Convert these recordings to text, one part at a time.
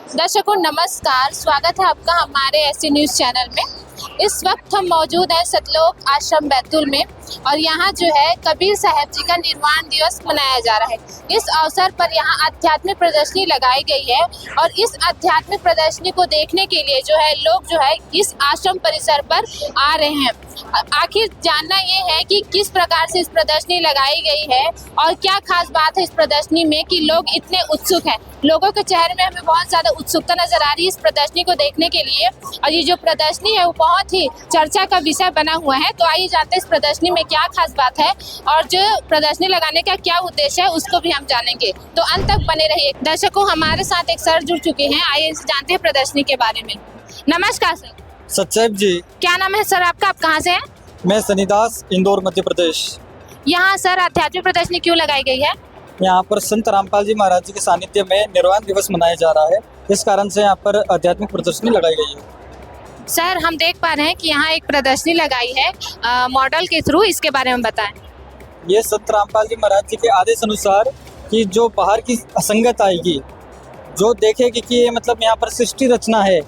दर्शकों नमस्कार, स्वागत है आपका हमारे ऐसी न्यूज़ चैनल में। इस वक्त हम मौजूद हैं सतलोक आश्रम बैतूल में और यहाँ जो है कबीर साहब जी का निर्वाण दिवस मनाया जा रहा है। इस अवसर पर यहाँ आध्यात्मिक प्रदर्शनी लगाई गई है और इस आध्यात्मिक प्रदर्शनी को देखने के लिए जो है लोग जो है इस आश्रम परिसर पर आ रहे हैं। आखिर जानना ये है कि किस प्रकार से इस प्रदर्शनी लगाई गई है और क्या खास बात है इस प्रदर्शनी में कि लोग इतने उत्सुक हैं। लोगों के चेहरे में हमें बहुत ज़्यादा उत्सुकता नजर आ रही है इस प्रदर्शनी को देखने के लिए और ये जो प्रदर्शनी है वो बहुत ही चर्चा का विषय बना हुआ है। तो आइए जानते हैं इस प्रदर्शनी में क्या खास बात है और जो प्रदर्शनी लगाने का क्या उद्देश्य है उसको भी हम जानेंगे, तो अंत तक बने रहिए। दर्शकों हमारे साथ एक सर जुड़ चुके हैं, आइए जानते हैं प्रदर्शनी के बारे में। नमस्कार सर। सचैब जी। क्या नाम है सर आपका, आप कहाँ से हैं? मैं सनीदास, इंदौर मध्य प्रदेश। यहाँ सर आध्यात्मिक प्रदर्शनी क्यों लगाई गई है? यहाँ पर संत रामपाल जी महाराज जी के सानिध्य में निर्वाण दिवस मनाया जा रहा है, इस कारण से यहाँ पर आध्यात्मिक प्रदर्शनी लगाई गई है। सर हम देख पा रहे हैं कि यहाँ एक प्रदर्शनी लगाई है मॉडल के थ्रू, इसके बारे में बताएं। ये संत रामपाल जी महाराज जी के आदेश अनुसार कि जो बाहर की असंगत आएगी, जो देखेगी कि ये मतलब यहाँ पर सृष्टि रचना है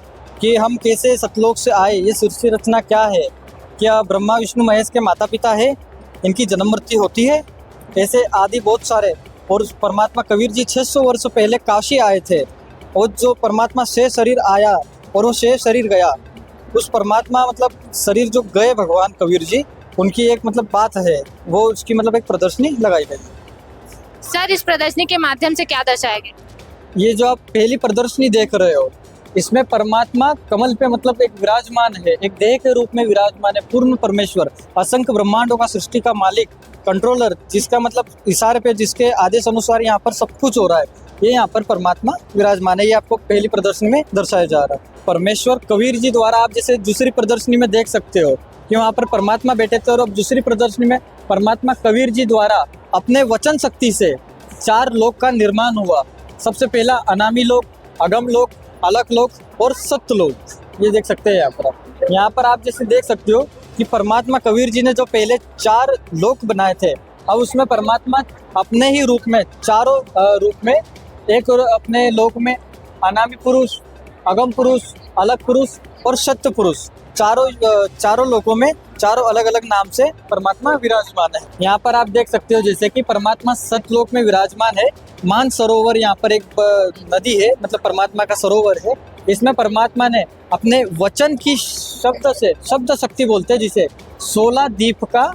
कि हम कैसे सतलोक से आए, ये सृष्टि रचना क्या है, क्या ब्रह्मा विष्णु महेश के माता पिता है, इनकी जन्म मृत्यु होती है, ऐसे आदि बहुत सारे। और परमात्मा कबीर जी 600 वर्ष पहले काशी आए थे और जो परमात्मा से शरीर आया और वो से शरीर गया, उस परमात्मा मतलब शरीर जो गए भगवान कबीर जी, उनकी एक मतलब बात है, वो उसकी मतलब एक प्रदर्शनी लगाई गई। सर इस प्रदर्शनी के माध्यम से क्या दर्शाया गया? ये जो आप पहली प्रदर्शनी देख रहे हो, इसमें परमात्मा कमल पे मतलब एक विराजमान है, एक देह के रूप में विराजमान है, पूर्ण परमेश्वर, असंख्य ब्रह्मांडों का सृष्टि का मालिक, कंट्रोलर, जिसका मतलब इशारे पे, जिसके आदेश अनुसार यहाँ पर सब कुछ हो रहा है, ये यहाँ पर परमात्मा विराजमान है। ये आपको पहली प्रदर्शनी में दर्शाया जा रहा है। परमेश्वर कबीर जी द्वारा आप जैसे दूसरी प्रदर्शनी में देख सकते हो कि वहाँ पर परमात्मा बैठे थे और अब दूसरी प्रदर्शनी में परमात्मा कबीर जी द्वारा अपने वचन शक्ति से 4 लोक का निर्माण हुआ। सबसे पहला अनामी लोक, अगम लोक, अलग लोक और सत्य लोक, ये देख सकते हैं यहाँ पर आप। यहाँ पर आप जैसे देख सकते हो कि परमात्मा कबीर जी ने जो पहले 4 लोक बनाए थे, अब उसमें परमात्मा अपने ही रूप में, चारों रूप में, एक और अपने लोक में अनामी पुरुष, अगम पुरुष, अलग पुरुष और सत्य पुरुष, चारों लोकों में चारों अलग अलग नाम से परमात्मा विराजमान है। यहाँ पर आप देख सकते हो जैसे कि परमात्मा सतलोक में विराजमान है। मान सरोवर यहाँ पर एक नदी है, मतलब परमात्मा का सरोवर है। इसमें परमात्मा ने अपने वचन की शब्द शक्ति बोलते हैं जिसे, 16 दीप का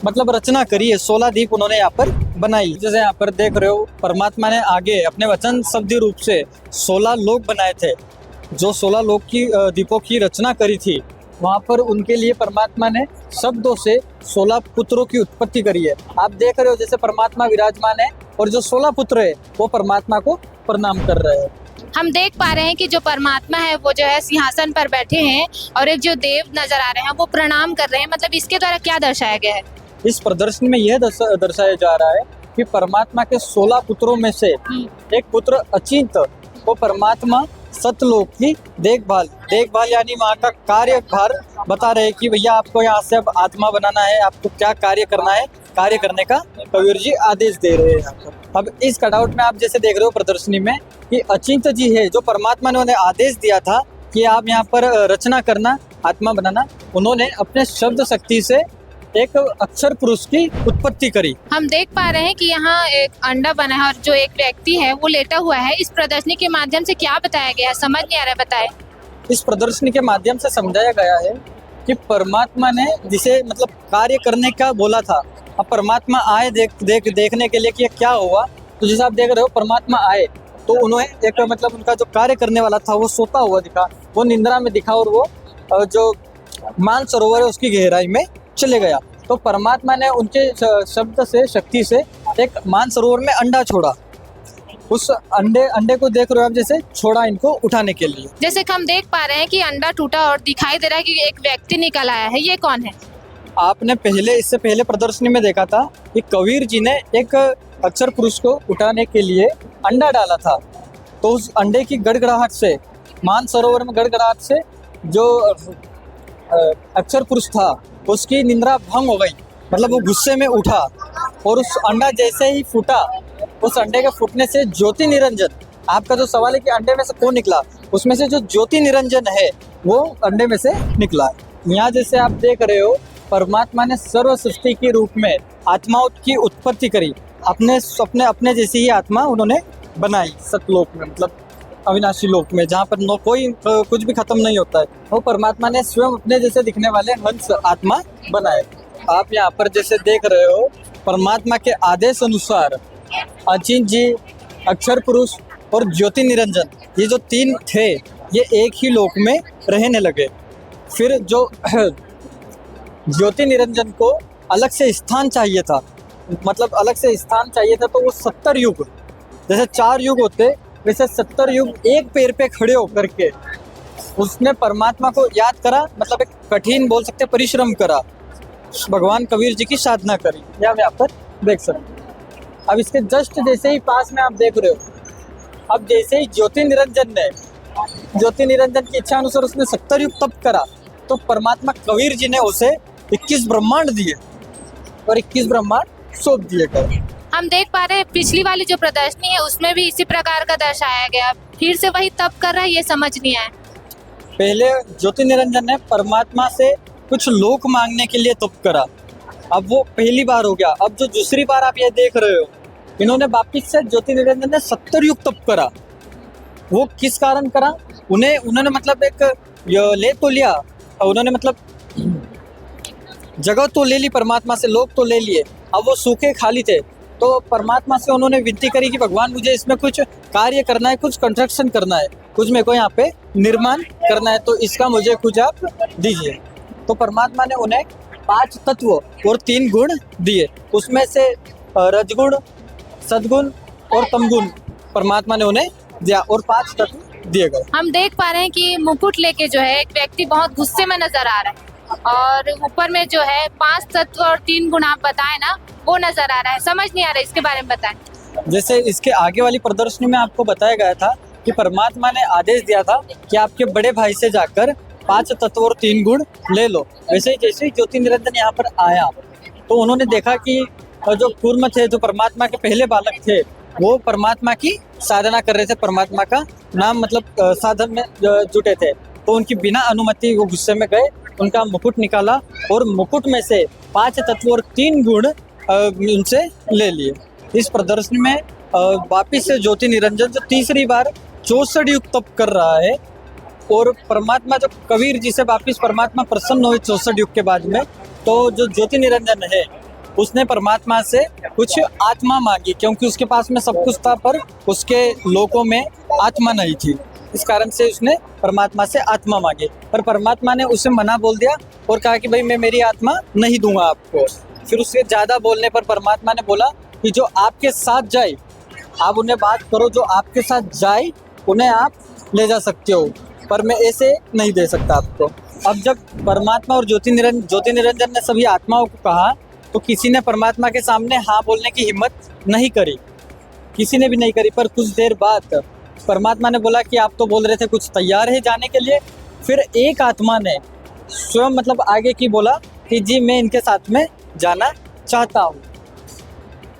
मतलब रचना करी है। 16 दीप उन्होंने यहाँ पर बनाई। जैसे यहाँ पर देख रहे हो, परमात्मा ने आगे अपने वचन शब्दी रूप से 16 लोक बनाए थे। जो 16 लोक की दीपों की रचना करी थी, वहाँ पर उनके लिए परमात्मा ने शब्दों से 16 पुत्रों की उत्पत्ति करी है। आप देख रहे हो जैसे परमात्मा विराजमान है और जो 16 पुत्र है वो परमात्मा को प्रणाम कर रहे हैं। हम देख पा रहे हैं कि जो परमात्मा है वो जो है सिंहासन पर बैठे हैं और एक जो देव नजर आ रहे हैं वो प्रणाम कर रहे हैं। मतलब इसके द्वारा क्या दर्शाया गया है? इस प्रदर्शनी में यह दर्शाया जा रहा है कि परमात्मा के 16 पुत्रों में से एक पुत्र अचिंत, वो परमात्मा सतलोक की देखभाल यानी वहाँ का कार्यभार बता रहे हैं कि भैया आपको यहाँ से अब आत्मा बनाना है, आपको क्या कार्य करना है, कार्य करने का कबीर जी आदेश दे रहे हैं यहाँ पर। अब इस कटआउट में आप जैसे देख रहे हो प्रदर्शनी में कि अचिंत जी है, जो परमात्मा ने उन्हें आदेश दिया था कि आप यहाँ पर रचना करना, आत्मा बनाना, उन्होंने अपने शब्द शक्ति से एक अक्षर पुरुष की उत्पत्ति करी। हम देख पा रहे हैं कि यहाँ एक अंडा बना है और जो एक व्यक्ति है वो लेटा हुआ है। इस प्रदर्शनी के माध्यम से क्या बताया गया है, समझ नहीं आ रहा है, बताएं। इस प्रदर्शनी के माध्यम से समझाया गया है कि परमात्मा ने जिसे मतलब कार्य करने का बोला था, अब परमात्मा आए देखने के लिए कि क्या हुआ। तो जैसे आप देख रहे हो परमात्मा आए तो उन्हें एक मतलब उनका जो कार्य करने वाला था वो सोता हुआ दिखा, वो निंद्रा में दिखा और वो जो मान सरोवर है उसकी गहराई में चले गया। तो परमात्मा ने उनके शब्द से, शक्ति से एक मान सरोवर में अंडा छोड़ा। उस अंडे को देख रहे हो आप, जैसे छोड़ा इनको उठाने के लिए। जैसे कि हम देख पा रहे हैं कि अंडा टूटा और दिखाई दे रहा है कि एक व्यक्ति निकल आया है, ये कौन है? आपने इससे पहले प्रदर्शनी में देखा था कि कबीर जी ने एक अक्षर पुरुष को उठाने के लिए अंडा डाला था। तो उस अंडे की गड़गड़ाहट से, मान सरोवर में गड़गड़ाहट से जो अक्षर पुरुष था उसकी निंद्रा भंग हो गई, मतलब वो गुस्से में उठा और उस अंडा जैसे ही फूटा, उस अंडे के फूटने से ज्योति निरंजन आपका जो सवाल है कि अंडे में से कौन निकला, उसमें से जो ज्योति निरंजन है वो अंडे में से निकला है। यहाँ जैसे आप देख रहे हो, परमात्मा ने सर्व सृष्टि के रूप में आत्माओं की उत्पत्ति करी, अपने अपने अपने जैसी ही आत्मा उन्होंने बनाई सतलोक में, मतलब अविनाशी लोक में, जहाँ पर कोई कुछ भी खत्म नहीं होता है। वो परमात्मा ने स्वयं अपने जैसे दिखने वाले हंस आत्मा बनाए। आप यहाँ पर जैसे देख रहे हो, परमात्मा के आदेश अनुसार अचिंत जी, अक्षर पुरुष और ज्योति निरंजन, ये जो तीन थे ये एक ही लोक में रहने लगे। फिर जो ज्योति निरंजन को अलग से स्थान चाहिए था, मतलब अलग से स्थान चाहिए था, तो वो 70 युग, जैसे 4 युग होते वैसे 70 युग एक पैर पे खड़े होकर के उसने परमात्मा को याद करा, मतलब एक कठिन बोल सकते परिश्रम करा, भगवान कबीर जी की साधना करी। ये आप यहाँ पर देख सकते। अब इसके जस्ट जैसे ही पास में आप देख रहे हो, अब जैसे ही ज्योति निरंजन की इच्छा अनुसार उसने 70 युग तप करा, तो परमात्मा कबीर जी ने उसे 21 ब्रह्मांड दिए और 21 ब्रह्मांड सौंप दिए गए। हम देख पा रहे हैं पिछली वाली जो प्रदर्शनी है उसमें भी इसी प्रकार का दर्शाया गया, फिर से वही तप कर रहा है, ये समझ नहीं आया। पहले ज्योति निरंजन ने परमात्मा से कुछ लोक मांगने के लिए तप करा, अब वो पहली बार हो गया। अब जो दूसरी बार आप ये देख रहे हो, इन्होंने वापिस से ज्योति निरंजन ने 70 युग तप करा। वो किस कारण करा, उन्होंने मतलब एक ले तो लिया, उन्होंने मतलब जगह तो ले ली परमात्मा से, लोग तो ले लिए, अब वो सूखे खाली थे, तो परमात्मा से उन्होंने विनती करी कि भगवान मुझे इसमें कुछ कार्य करना है, कुछ कंस्ट्रक्शन करना है, कुछ मेरे को यहाँ पे निर्माण करना है, तो इसका मुझे कुछ आप दीजिए। तो परमात्मा ने उन्हें 5 तत्व और 3 गुण दिए, उसमें से रजगुण, सद्गुण और तमगुण परमात्मा ने उन्हें दिया और 5 तत्व दिए गए। हम देख पा रहे हैं कि मुकुट लेके जो है एक व्यक्ति बहुत गुस्से में नजर आ रहा है, और ऊपर में जो है 5 तत्व और 3 गुण आप बताए ना, वो नजर आ रहा है, समझ नहीं आ रहा है, इसके बारे में बताएं। जैसे इसके आगे वाली प्रदर्शनी में आपको बताया गया था कि परमात्मा ने आदेश दिया था कि आपके बड़े भाई से जाकर 5 तत्व और 3 गुण ले लो। वैसे ही जैसे ही ज्योति निरंजन यहाँ पर आया, तो उन्होंने देखा कि जो कूर्म थे, जो परमात्मा के पहले बालक थे, वो परमात्मा की साधना कर रहे थे, परमात्मा का नाम मतलब साधन में जुटे थे, तो उनकी बिना अनुमति वो गुस्से में गए, उनका मुकुट निकाला और मुकुट में से 5 तत्व और 3 गुण उनसे ले लिए। इस प्रदर्शनी में वापिस से ज्योति निरंजन जो तीसरी बार 64 युग तप कर रहा है, और परमात्मा जो कबीर जी से वापिस परमात्मा प्रसन्न हुए 64 युग के बाद में, तो जो ज्योति निरंजन है उसने परमात्मा से कुछ आत्मा मांगी, क्योंकि उसके पास में सब कुछ था पर उसके लोकों में आत्मा नहीं थी, इस कारण से उसने परमात्मा से आत्मा मांगी, पर परमात्मा ने उसे मना बोल दिया और कहा कि भाई मैं मेरी आत्मा नहीं दूंगा आपको। फिर उससे ज़्यादा बोलने पर परमात्मा ने बोला कि जो आपके साथ जाए, आप उन्हें बात करो, जो आपके साथ जाए उन्हें आप ले जा सकते हो, पर मैं ऐसे नहीं दे सकता आपको। अब जब परमात्मा और ज्योति निरंजन ने सभी आत्माओं को कहा, तो किसी ने परमात्मा के सामने हाँ बोलने की हिम्मत नहीं करी, किसी ने भी नहीं करी। पर कुछ देर बाद परमात्मा ने बोला कि आप तो बोल रहे थे कुछ तैयार है जाने के लिए। फिर एक आत्मा ने स्वयं मतलब आगे की बोला कि जी मैं इनके साथ में जाना चाहता हूँ।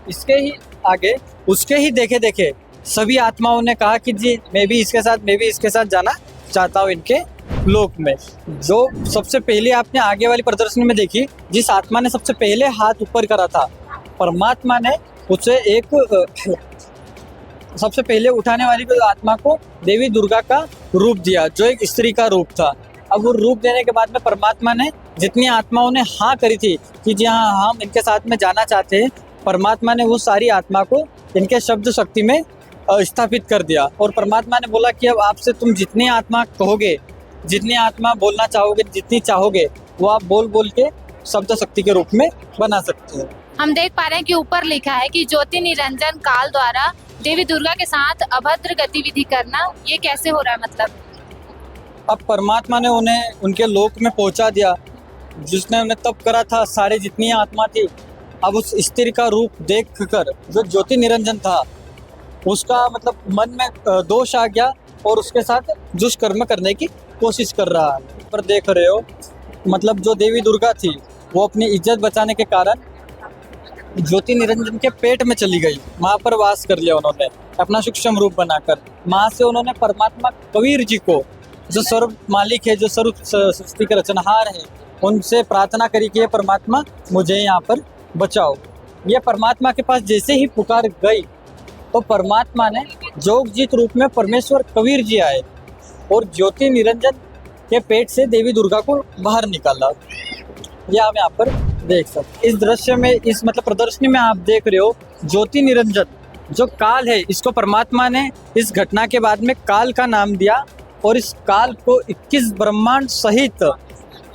इसके ही आगे उसके ही देखे देखे सभी आत्माओं ने कहा कि जी मैं भी इसके साथ जाना चाहता हूँ इनके लोक में। जो सबसे पहले आपने आगे वाली प्रदर्शनी में देखी, जिस आत्मा ने सबसे पहले हाथ ऊपर करा था, परमात्मा ने उसे एक सबसे पहले उठाने वाली आत्मा को देवी दुर्गा का रूप दिया, जो एक स्त्री का रूप था। अब वो रूप देने के बाद में परमात्मा ने जितनी आत्माओं ने हाँ करी थी कि जी हाँ हम इनके साथ में जाना चाहते हैं, परमात्मा ने वो सारी आत्मा को इनके शब्द शक्ति में स्थापित कर दिया। और परमात्मा ने बोला कि अब आपसे तुम जितनी आत्मा कहोगे, जितनी आत्मा बोलना चाहोगे, जितनी चाहोगे, वो आप बोल बोल के शब्द शक्ति के रूप में बना सकते हो। हम देख पा रहे हैं कि ऊपर लिखा है कि ज्योति निरंजन काल द्वारा देवी दुर्गा के साथ अभद्र गतिविधि करना, ये कैसे हो रहा है मतलब? अब परमात्मा ने उन्हें उनके लोक में पहुंचा दिया, जिसने उन्हें तप करा था, सारे जितनी आत्मा थी। अब उस स्त्री का रूप देख कर जो ज्योति निरंजन था, उसका मतलब मन में दोष आ गया और उसके साथ दुष्कर्म करने की कोशिश कर रहा है। पर देख रहे हो मतलब जो देवी दुर्गा थी, वो अपनी इज्जत बचाने के कारण ज्योति निरंजन के पेट में चली गई, वहां पर वास कर लिया उन्होंने अपना सूक्ष्म रूप बनाकर। वहां से उन्होंने परमात्मा कबीर जी को, जो सर्व मालिक है, जो सर्व सृष्टि के रचनहार है, उनसे प्रार्थना करी कि ये परमात्मा मुझे यहाँ पर बचाओ। ये परमात्मा के पास जैसे ही पुकार गई तो परमात्मा ने जोगजीत रूप में परमेश्वर कबीर जी आए और ज्योति निरंजन के पेट से देवी दुर्गा को बाहर निकाला। ये आप यहाँ पर देख सकते। इस दृश्य में, इस मतलब प्रदर्शनी में आप देख रहे हो ज्योति निरंजन जो काल है, इसको परमात्मा ने इस घटना के बाद में काल का नाम दिया और इस काल को 21 ब्रह्मांड सहित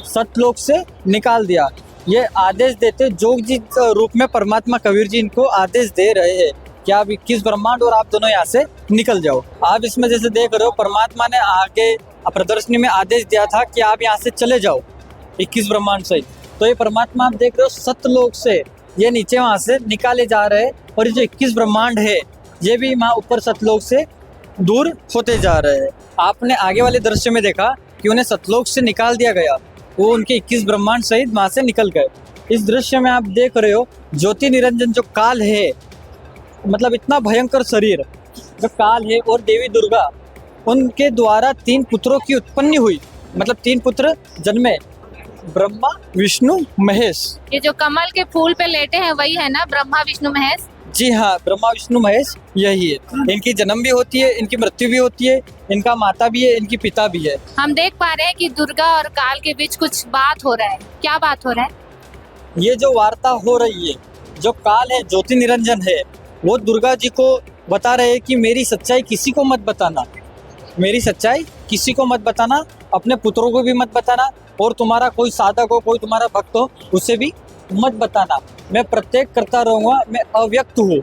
सतलोक से निकाल दिया। ये आदेश देते जोगजीत रूप में परमात्मा कबीर जी इनको आदेश दे रहे हैं कि आप 21 ब्रह्मांड और आप दोनों यहाँ से निकल जाओ। आप इसमें जैसे देख रहे हो, परमात्मा ने आगे प्रदर्शनी में आदेश दिया था कि आप यहाँ से चले जाओ 21 ब्रह्मांड सहित। तो ये परमात्मा आप देख रहे हो सतलोक से ये नीचे वहाँ से निकाले जा रहे हैं और ये जो 21 ब्रह्मांड है ये भी वहाँ ऊपर सतलोक से दूर होते जा रहे हैं। आपने आगे वाले दृश्य में देखा कि उन्हें सतलोक से निकाल दिया गया, वो उनके 21 ब्रह्मांड सहित वहाँ से निकल गए। इस दृश्य में आप देख रहे हो ज्योति निरंजन जो काल है, मतलब इतना भयंकर शरीर जो काल है, और देवी दुर्गा, उनके द्वारा 3 पुत्रों की उत्पत्ति हुई, मतलब 3 पुत्र जन्मे, ब्रह्मा विष्णु महेश। ये जो कमल के फूल पे लेटे हैं वही है ना, ब्रह्मा विष्णु महेश? जी हाँ, ब्रह्मा विष्णु महेश यही है। इनकी जन्म भी होती है, इनकी मृत्यु भी होती है, इनका माता भी है, इनकी पिता भी है। हम देख पा रहे हैं कि दुर्गा और काल के बीच कुछ बात हो रहा है। क्या बात हो रहा है? ये जो वार्ता हो रही है, जो काल है, ज्योति निरंजन है, वो दुर्गा जी को बता रहे हैं कि मेरी सच्चाई किसी को मत बताना, मेरी सच्चाई किसी को मत बताना, अपने पुत्रों को भी मत बताना, और तुम्हारा कोई साधक हो, कोई तुम्हारा भक्त हो, उसे भी मत बताना। मैं प्रत्येक करता रहूँगा, मैं अव्यक्त हूँ।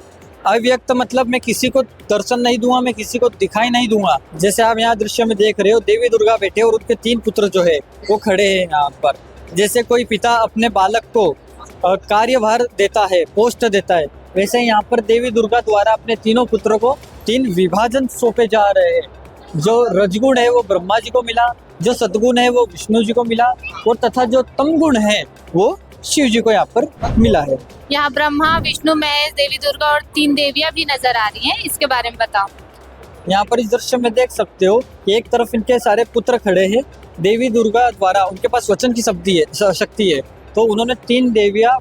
अव्यक्त मतलब मैं किसी को दर्शन नहीं दूंगा, मैं किसी को दिखाई नहीं दूंगा। जैसे आप यहाँ दृश्य में देख रहे हो, देवी दुर्गा बैठे और उनके 3 पुत्र जो है वो खड़े हैं यहाँ पर। जैसे कोई पिता अपने बालक को कार्यभार देता है, पोस्ट देता है, वैसे यहाँ पर देवी दुर्गा द्वारा अपने तीनों पुत्रों को 3 विभाजन सौंपे जा रहे हैं। जो रजगुण है वो ब्रह्मा जी को मिला, जो सद्गुण है वो विष्णु जी को मिला, और तथा जो तमगुण है वो शिव जी को यहाँ पर मिला है। यहाँ ब्रह्मा विष्णु महेश, देवी दुर्गा और 3 देवियां भी नजर आ रही हैं, इसके बारे में बताओ। यहाँ पर इस दृश्य में देख सकते हो कि एक तरफ इनके सारे पुत्र खड़े हैं, देवी दुर्गा द्वारा उनके पास वचन की शक्ति है, तो उन्होंने 3 देवियां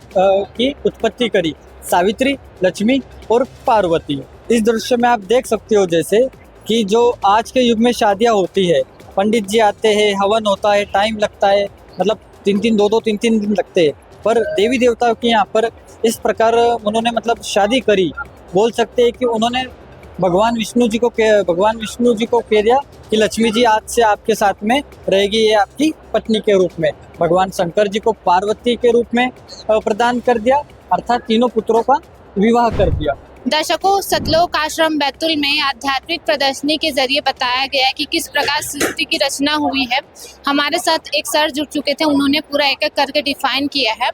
की उत्पत्ति करी, सावित्री, लक्ष्मी और पार्वती। इस दृश्य में आप देख सकते हो जैसे कि जो आज के युग में शादियां होती है, पंडित जी आते हैं, हवन होता है, टाइम लगता है, मतलब 3-3 दिन लगते हैं, पर देवी देवताओं के यहाँ पर इस प्रकार उन्होंने मतलब शादी करी। बोल सकते हैं कि उन्होंने भगवान विष्णु जी को कह दिया कि लक्ष्मी जी आज से आपके साथ में रहेगी, ये आपकी पत्नी के रूप में। भगवान शंकर जी को पार्वती के रूप में प्रदान कर दिया, अर्थात तीनों पुत्रों का विवाह कर दिया। दर्शकों, सतलोक आश्रम बैतूल में आध्यात्मिक प्रदर्शनी के जरिए बताया गया है कि किस प्रकार सृष्टि की रचना हुई है। हमारे साथ एक सर जुड़ चुके थे, उन्होंने पूरा एक एक करके डिफाइन किया है।